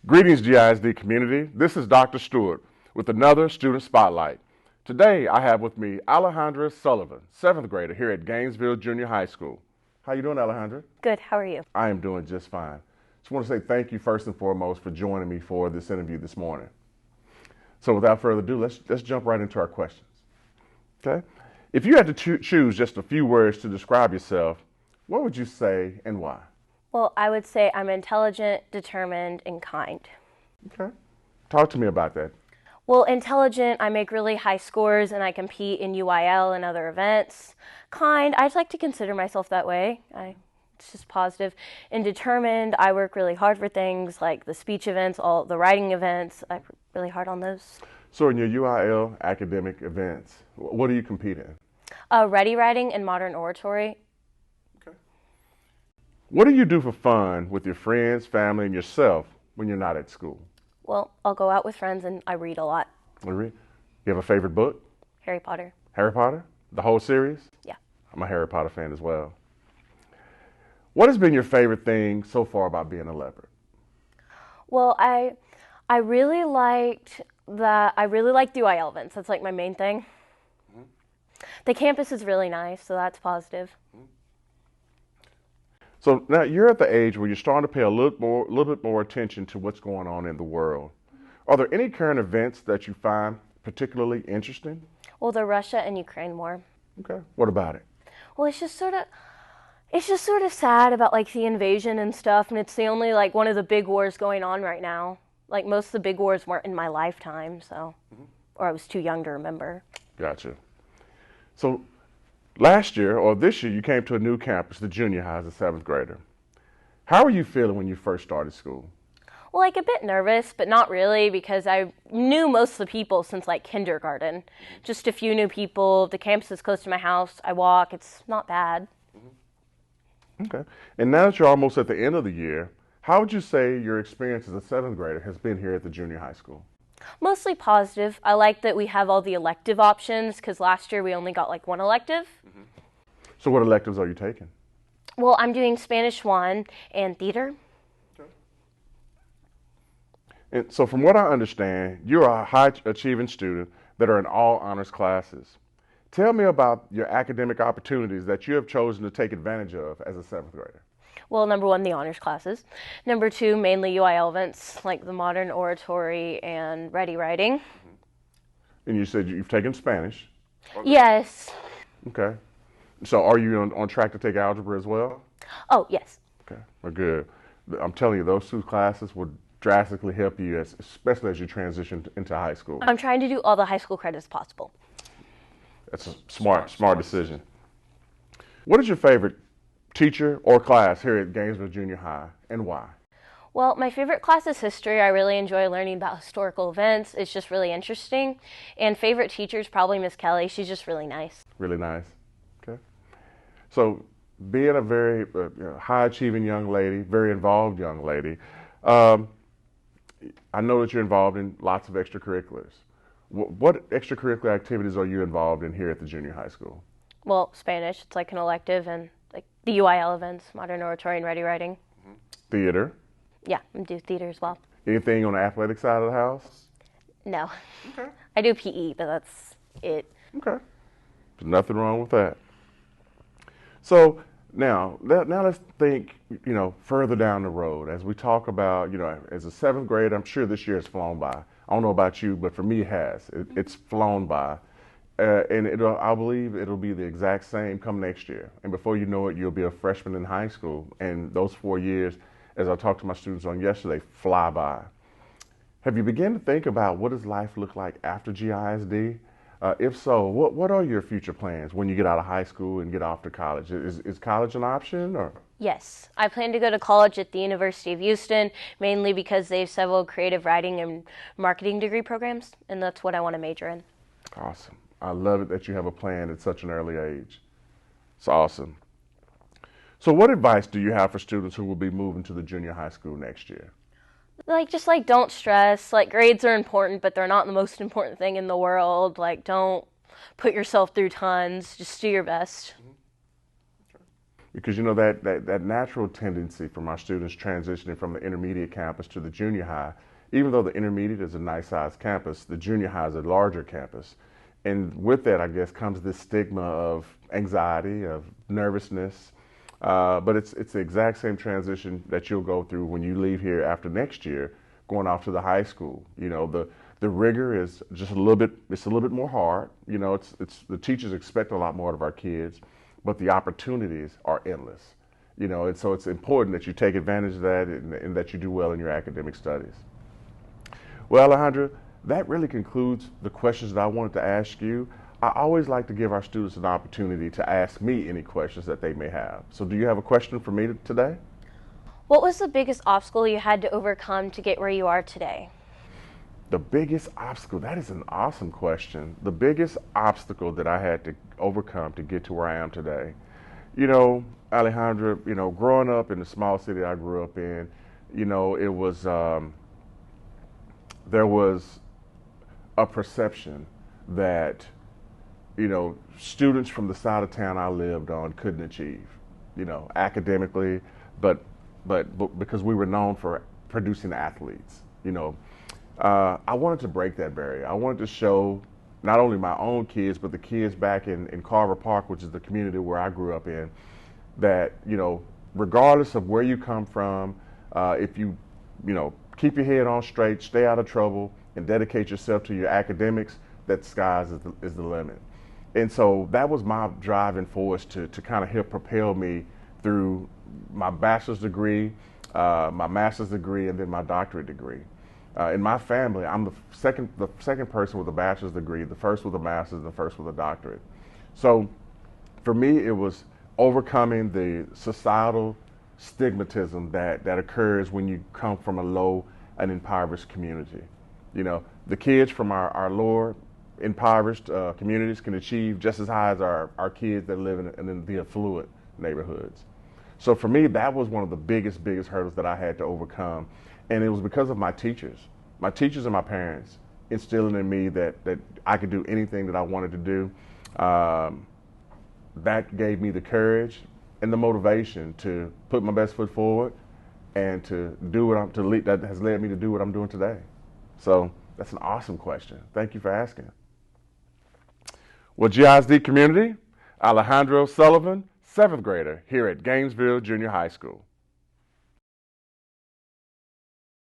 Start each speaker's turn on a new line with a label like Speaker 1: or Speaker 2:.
Speaker 1: Greetings, GISD community. This is Dr. Stewart with another Student Spotlight. Today, I have with me Alejandra Sullivan, 7th grader here at Gainesville Junior High School. How you doing, Alejandra?
Speaker 2: Good. How are you?
Speaker 1: I am doing just fine. Just want to say thank you first and foremost for joining me for this interview this morning. So without further ado, let's jump right into our questions. Okay? If you had to choose just a few words to describe yourself, what would you say and why?
Speaker 2: Well, I would say I'm intelligent, determined, and kind.
Speaker 1: Okay. Talk to me about that.
Speaker 2: Well, intelligent, I make really high scores and I compete in UIL and other events. Kind, I'd like to consider myself that way. It's just positive. And determined, I work really hard for things like the speech events, all the writing events. I work really hard on those.
Speaker 1: So in your UIL academic events, what do you compete in?
Speaker 2: Ready writing and modern oratory.
Speaker 1: Okay. What do you do for fun with your friends, family, and yourself when you're not at school?
Speaker 2: Well, I'll go out with friends and I read a lot.
Speaker 1: You read? You have a favorite book?
Speaker 2: Harry Potter.
Speaker 1: Harry Potter? The whole series?
Speaker 2: Yeah.
Speaker 1: I'm a Harry Potter fan as well. What has been your favorite thing so far about being a leopard?
Speaker 2: Well, I really liked the UIL events. That's like my main thing. Mm-hmm. The campus is really nice, so that's positive. Mm-hmm.
Speaker 1: So now you're at the age where you're starting to pay a little bit more attention to what's going on in the world. Are there any current events that you find particularly interesting?
Speaker 2: Well, the Russia and Ukraine war.
Speaker 1: Okay. What about it?
Speaker 2: Well, it's just sort of sad about like the invasion and stuff, and it's the only like one of the big wars going on right now. Like most of the big wars weren't in my lifetime, so or I was too young to remember.
Speaker 1: Gotcha. So last year, or this year, you came to a new campus, the junior high, as a 7th grader. How were you feeling when you first started school?
Speaker 2: Well, like a bit nervous, but not really, because I knew most of the people since like kindergarten. Just a few new people. The campus is close to my house. I walk. It's not bad.
Speaker 1: Okay. And now that you're almost at the end of the year, how would you say your experience as a 7th grader has been here at the junior high school?
Speaker 2: Mostly positive. I like that we have all the elective options, because last year we only got like one elective.
Speaker 1: Mm-hmm. So what electives are you taking?
Speaker 2: Well, I'm doing Spanish 1 and theater.
Speaker 1: Okay. And so from what I understand, you're a high-achieving student that are in all honors classes. Tell me about your academic opportunities that you have chosen to take advantage of as a 7th grader.
Speaker 2: Well, number 1, the honors classes. Number 2, mainly UIL events like the modern oratory and ready writing.
Speaker 1: Mm-hmm. And you said you've taken Spanish.
Speaker 2: Okay. Yes.
Speaker 1: Okay. So are you on track to take algebra as well?
Speaker 2: Oh, yes.
Speaker 1: Okay. Well, good. I'm telling you, those 2 classes would drastically help you, especially as you transition into high school.
Speaker 2: I'm trying to do all the high school credits possible.
Speaker 1: That's a smart decision. What is your favorite teacher or class here at Gainesville Junior High, and why?
Speaker 2: Well, my favorite class is history. I really enjoy learning about historical events. It's just really interesting. And favorite teacher is probably Miss Kelly. She's just really nice.
Speaker 1: Really nice. Okay. So being a very high-achieving young lady, very involved young lady, I know that you're involved in lots of extracurriculars. What extracurricular activities are you involved in here at the junior high school?
Speaker 2: Well, Spanish. It's like an elective, and like the UIL events, modern oratory and ready writing.
Speaker 1: Theater?
Speaker 2: Yeah, I do theater as well.
Speaker 1: Anything on the athletic side of the house?
Speaker 2: No.
Speaker 1: Okay.
Speaker 2: I do PE, but that's it.
Speaker 1: Okay. There's nothing wrong with that. So now let's think, further down the road as we talk about, as a 7th grade, I'm sure this year has flown by. I don't know about you, but for me it has. It's flown by. And I believe it'll be the exact same come next year. And before you know it, you'll be a freshman in high school. And those 4 years, as I talked to my students on yesterday, fly by. Have you begun to think about what does life look like after GISD? If so, what are your future plans when you get out of high school and get off to college? Is college an option, or?
Speaker 2: Yes, I plan to go to college at the University of Houston, mainly because they have several creative writing and marketing degree programs, and that's what I want to major in.
Speaker 1: Awesome. I love it that you have a plan at such an early age. It's awesome. So what advice do you have for students who will be moving to the junior high school next year?
Speaker 2: Just don't stress. Grades are important, but they're not the most important thing in the world. Don't put yourself through tons. Just do your best.
Speaker 1: because you know that natural tendency from our students transitioning from the intermediate campus to the junior high, even though the intermediate is a nice sized campus, the junior high is a larger campus. And with that, I guess, comes this stigma of anxiety, of nervousness. But it's the exact same transition that you'll go through when you leave here after next year, going off to the high school. You know, the rigor is just a little bit, it's a little bit more hard. You know, it's the teachers expect a lot more of our kids, but the opportunities are endless. You know, and so it's important that you take advantage of that and that you do well in your academic studies. Well, Alejandra, that really concludes the questions that I wanted to ask you. I always like to give our students an opportunity to ask me any questions that they may have. So do you have a question for me today?
Speaker 2: What was the biggest obstacle you had to overcome to get where you are today?
Speaker 1: The biggest obstacle, that is an awesome question. The biggest obstacle that I had to overcome to get to where I am today. You know, Alejandra, you know, growing up in the small city I grew up in, you know, it was, there was a perception that, you know, students from the side of town I lived on couldn't achieve, you know, academically, but because we were known for producing athletes, you know. I wanted to break that barrier. I wanted to show not only my own kids, but the kids back in Carver Park, which is the community where I grew up in, that, you know, regardless of where you come from, if you, you know, keep your head on straight, stay out of trouble, and dedicate yourself to your academics, that sky is the limit. And so that was my driving force to kind of help propel me through my bachelor's degree, my master's degree, and then my doctorate degree. In my family, I'm the second person with a bachelor's degree, the first with a master's, and the first with a doctorate. So for me, it was overcoming the societal stigmatism that occurs when you come from a low and impoverished community. You know, the kids from our lower impoverished communities can achieve just as high as our kids that live in the affluent neighborhoods. So for me, that was one of the biggest hurdles that I had to overcome. And it was because of my teachers and my parents instilling in me that I could do anything that I wanted to do. That gave me the courage and the motivation to put my best foot forward and to do what that has led me to do what I'm doing today. So that's an awesome question. Thank you for asking. Well, GISD community, Alejandra Sullivan, 7th grader here at Gainesville Junior High School.